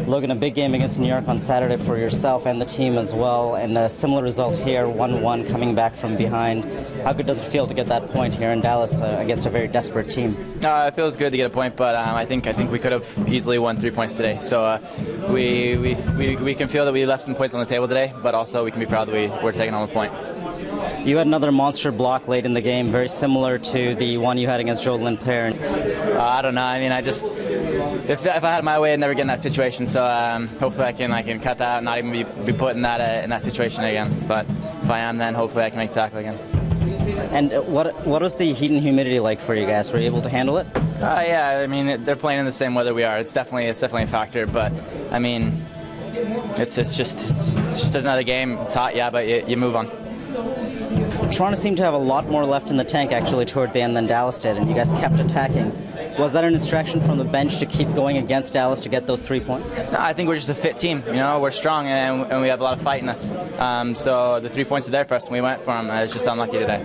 Logan, a big game against New York on Saturday for yourself and the team as well, and a similar result here, 1-1 coming back from behind. How good does it feel to get that point here in Dallas against a very desperate team? It feels good to get a point, but I think we could have easily won 3 points today. So we can feel that we left some points on the table today, but also we can be proud that we're taking home a point. You had another monster block late in the game, very similar to the one you had against Joel Lindbergh. I don't know. I mean, if I had my way, I'd never get in that situation. So hopefully I can cut that out and not even be put in that situation again. But if I am, then hopefully I can make the tackle again. And what was the heat and humidity like for you guys? Were you able to handle it? Yeah. I mean, they're playing in the same weather we are. It's definitely a factor. But I mean, it's just another game. It's hot, yeah, but you move on. Toronto seemed to have a lot more left in the tank actually toward the end than Dallas did, and you guys kept attacking. Was that an instruction from the bench to keep going against Dallas to get those 3 points? No, I think we're just a fit team. You know, we're strong and we have a lot of fight in us. So the 3 points are there for us, and we went for them. It's just unlucky today.